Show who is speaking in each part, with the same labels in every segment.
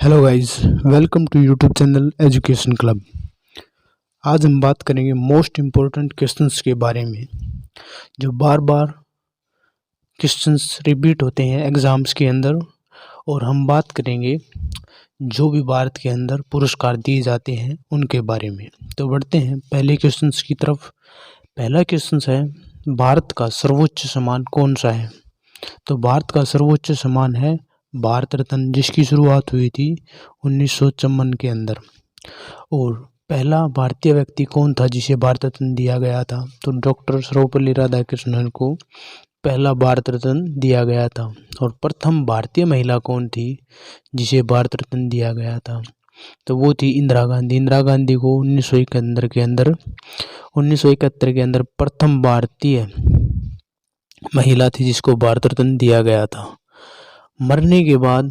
Speaker 1: Hello guys, welcome to YouTube channel education club. आज हम बात करेंगे मोस्ट इम्पोर्टेंट क्वेश्चंस के बारे में जो बार बार क्वेश्चंस रिपीट होते हैं एग्ज़ाम्स के अंदर। और हम बात करेंगे जो भी भारत के अंदर पुरस्कार दिए जाते हैं उनके बारे में। तो बढ़ते हैं पहले क्वेश्चंस की तरफ। पहला क्वेश्चन है, भारत का सर्वोच्च सम्मान कौन सा है? तो भारत का सर्वोच्च सम्मान है भारत रत्न, जिसकी शुरुआत हुई थी 1954 के अंदर। और पहला भारतीय व्यक्ति कौन था जिसे भारत रत्न दिया गया था? तो डॉक्टर सर्वपल्ली राधाकृष्णन को पहला भारत रत्न दिया गया था। और प्रथम भारतीय महिला कौन थी जिसे भारत रत्न दिया गया था? तो वो थी इंदिरा गांधी। इंदिरा गांधी को 1971 के अंदर प्रथम भारतीय महिला थी जिसको भारत रत्न दिया गया था। मरने के बाद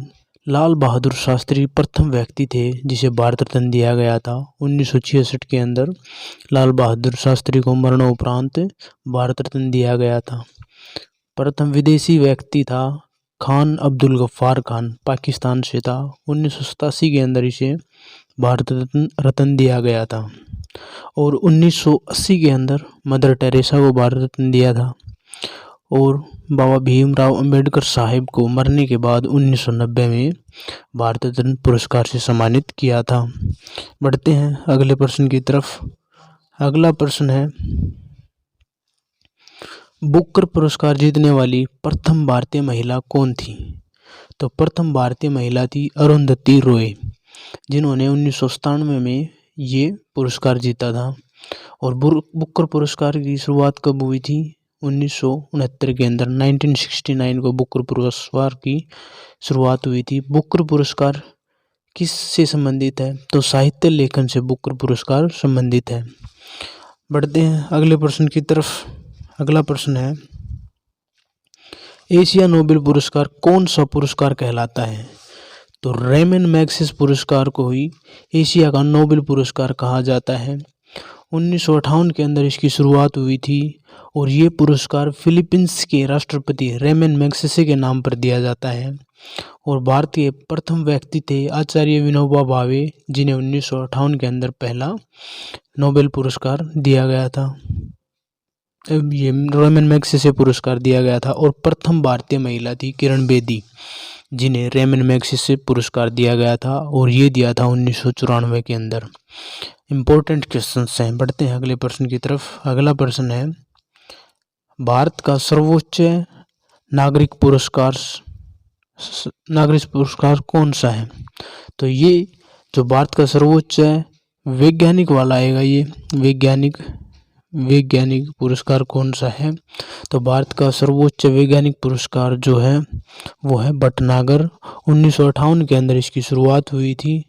Speaker 1: लाल बहादुर शास्त्री प्रथम व्यक्ति थे जिसे भारत रत्न दिया गया था 1966 के अंदर। लाल बहादुर शास्त्री को मरणोपरांत भारत रत्न दिया गया था। प्रथम विदेशी व्यक्ति था खान अब्दुल गफ्फार खान, पाकिस्तान से था। 1987 के अंदर इसे भारत रत्न दिया गया था। और 1980 के अंदर मदर टेरेसा को भारत रत्न दिया था। और बाबा भीमराव अंबेडकर साहिब को मरने के बाद 1990 में भारत रत्न पुरस्कार से सम्मानित किया था। बढ़ते हैं अगले प्रश्न की तरफ। अगला प्रश्न है, बुकर पुरस्कार जीतने वाली प्रथम भारतीय महिला कौन थी? तो प्रथम भारतीय महिला थी अरुंधति रॉय, जिन्होंने 1997 में ये पुरस्कार जीता था। और बुकर पुरस्कार की शुरुआत कब हुई थी? 1969 के अंदर 1969 को बुकर पुरस्कार की शुरुआत हुई थी। बुकर पुरस्कार किस से संबंधित है? तो साहित्य लेखन से बुकर पुरस्कार संबंधित है। बढ़ते हैं अगले प्रश्न की तरफ। अगला प्रश्न है, एशिया नोबेल पुरस्कार कौन सा पुरस्कार कहलाता है? तो रेमन मैग्सेसे पुरस्कार को ही एशिया का नोबेल पुरस्कार कहा जाता है। 1958 के अंदर इसकी शुरुआत हुई थी। और ये पुरस्कार फिलीपींस के राष्ट्रपति रेमन मैग्सेसे के नाम पर दिया जाता है। और भारत के प्रथम व्यक्ति थे आचार्य विनोबा भावे, जिन्हें 1958 के अंदर पहला नोबेल पुरस्कार दिया गया था। ये रेमन मैग्सेसे पुरस्कार दिया गया था। और प्रथम भारतीय महिला थी किरण बेदी, जिन्हें रेमन मैग्सेसे पुरस्कार दिया गया था। और ये दिया था 1994 के अंदर। इम्पोर्टेंट क्वेश्चंस हैं। बढ़ते हैं अगले प्रश्न की तरफ। अगला प्रश्न है, भारत का सर्वोच्च नागरिक पुरस्कार कौन सा है? तो ये जो भारत का सर्वोच्च वैज्ञानिक वाला आएगा, ये वैज्ञानिक पुरस्कार कौन सा है? तो भारत का सर्वोच्च वैज्ञानिक पुरस्कार जो है वो है भटनागर। 1958 के अंदर इसकी शुरुआत हुई थी।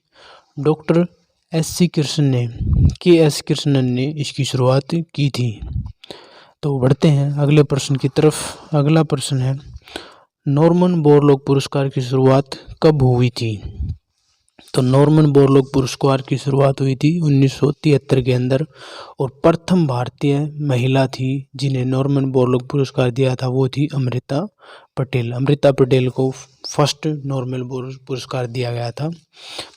Speaker 1: डॉक्टर के एस कृष्णन ने इसकी शुरुआत की थी। तो बढ़ते हैं अगले प्रश्न की तरफ। अगला प्रश्न है, नॉर्मन बोरलॉग पुरस्कार की शुरुआत कब हुई थी? तो नॉर्मन बोरलॉग पुरस्कार की शुरुआत हुई थी 1973 के अंदर। और प्रथम भारतीय महिला थी जिन्हें नॉर्मन बोरलॉग पुरस्कार दिया था, वो थी अमृता पटेल। अमृता पटेल को फर्स्ट नॉर्मन बोरलॉग पुरस्कार दिया गया था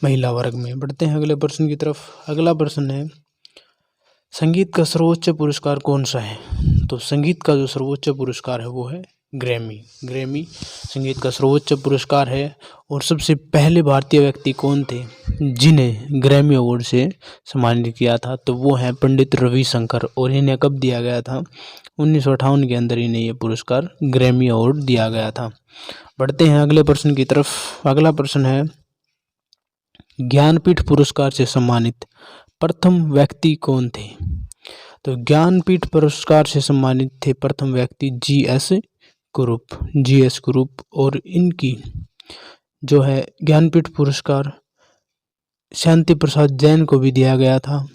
Speaker 1: महिला वर्ग में। बढ़ते हैं अगले प्रश्न की तरफ। अगला प्रश्न है, संगीत का सर्वोच्च पुरस्कार कौन सा है? तो संगीत का जो सर्वोच्च पुरस्कार है वो है ग्रैमी संगीत का सर्वोच्च पुरस्कार है। और सबसे पहले भारतीय व्यक्ति कौन थे जिन्हें ग्रैमी अवार्ड से सम्मानित किया था? तो वो हैं पंडित रविशंकर। और इन्हें कब दिया गया था? 1958 के अंदर इन्हें ये पुरस्कार ग्रैमी अवार्ड दिया गया था। बढ़ते हैं अगले प्रश्न की तरफ। अगला प्रश्न है, ज्ञानपीठ पुरस्कार से सम्मानित प्रथम व्यक्ति कौन थे? तो ज्ञानपीठ पुरस्कार से सम्मानित थे प्रथम व्यक्ति जी.एस. कुरूप। और इनकी जो है ज्ञानपीठ पुरस्कार शांति प्रसाद जैन को भी दिया गया था।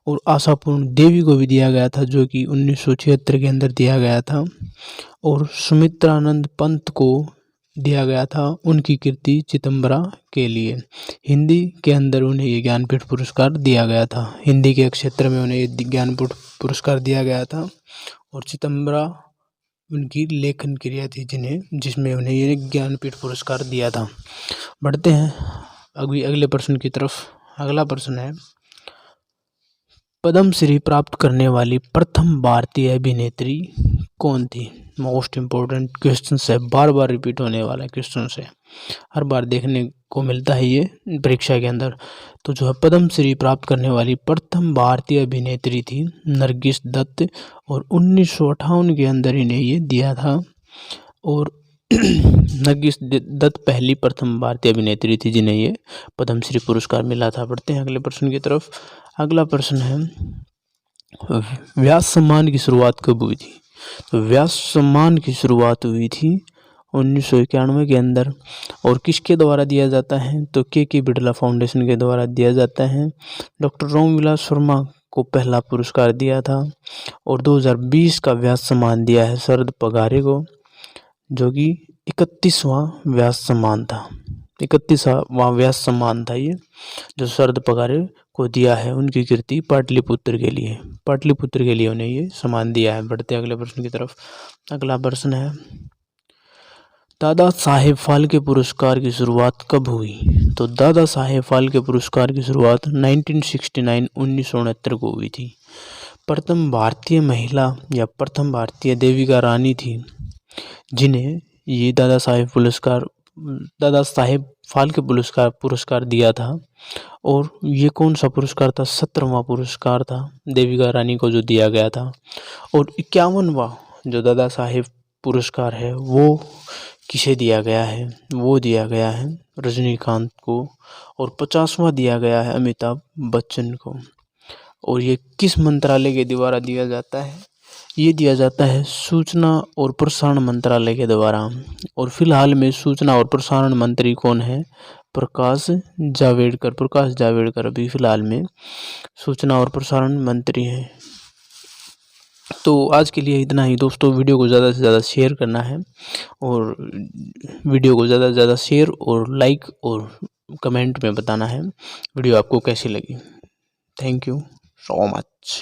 Speaker 1: और आशापूर्ण देवी को भी दिया गया था, जो कि 1976 के अंदर दिया गया था। और सुमित्रानंद पंत को दिया गया था उनकी कीर्ति चिदम्बरा के लिए। हिंदी के अंदर उन्हें ये ज्ञानपीठ पुरस्कार दिया गया था। हिंदी के क्षेत्र में उन्हें ये ज्ञानपीठ पुरस्कार दिया गया था। और चिदम्बरा उनकी लेखन क्रिया थी जिसमें उन्हें ये ज्ञानपीठ पुरस्कार दिया था। बढ़ते हैं अभी अगले प्रश्न की तरफ। अगला प्रश्न है, पद्मश्री प्राप्त करने वाली प्रथम भारतीय अभिनेत्री कौन थी? मोस्ट इम्पोर्टेंट क्वेश्चन है, बार बार रिपीट होने वाला क्वेश्चन है, हर बार देखने को मिलता है ये परीक्षा के अंदर। तो जो है पद्मश्री प्राप्त करने वाली प्रथम भारतीय अभिनेत्री थी नरगिस दत्त, और 1958 के अंदर इन्हें ये दिया था। और नरगिस दत्त पहली प्रथम भारतीय अभिनेत्री थी जिन्हें ये पद्मश्री पुरस्कार मिला था। बढ़ते हैं अगले प्रश्न की तरफ। अगला प्रश्न है, व्यास सम्मान की शुरुआत कब हुई थी? तो व्यास सम्मान की शुरुआत हुई थी 1991 के अंदर। और किसके द्वारा दिया जाता है? तो के बिड़ला फाउंडेशन के द्वारा दिया जाता है। डॉक्टर रामविलास शर्मा को पहला पुरस्कार दिया था। और 2020 का व्यास सम्मान दिया है शरद पगारे को, जो कि 31वां व्यास सम्मान था। 31वां व्यास सम्मान था ये, जो शरद पगारे को दिया है उनकी कीर्ति पाटलिपुत्र के लिए उन्हें ये सम्मान दिया है। बढ़ते अगले प्रश्न की तरफ। अगला प्रश्न है, दादा साहेब फाल्के पुरस्कार की शुरुआत कब हुई? तो दादा साहेब फाल्के पुरस्कार की शुरुआत 1969 को हुई थी। प्रथम भारतीय महिला या प्रथम भारतीय देविका रानी थी जिन्हें ये दादा साहेब फाल्के पुरस्कार दिया था। और ये कौन सा पुरस्कार था? 17वां पुरस्कार था देविका रानी को जो दिया गया था। और 51वां जो दादा साहेब पुरस्कार है वो किसे दिया गया है? वो दिया गया है रजनीकांत को। और 50वां दिया गया है अमिताभ बच्चन को। और ये किस मंत्रालय के द्वारा दिया जाता है? ये दिया जाता है सूचना और प्रसारण मंत्रालय के द्वारा। और फिलहाल में सूचना और प्रसारण मंत्री कौन है? प्रकाश जावड़ेकर अभी फिलहाल में सूचना और प्रसारण मंत्री हैं। तो आज के लिए इतना ही दोस्तों। वीडियो को ज़्यादा से ज़्यादा शेयर करना है, और वीडियो को ज़्यादा से ज़्यादा शेयर और लाइक और कमेंट में बताना है वीडियो आपको कैसी लगी। Thank you so much.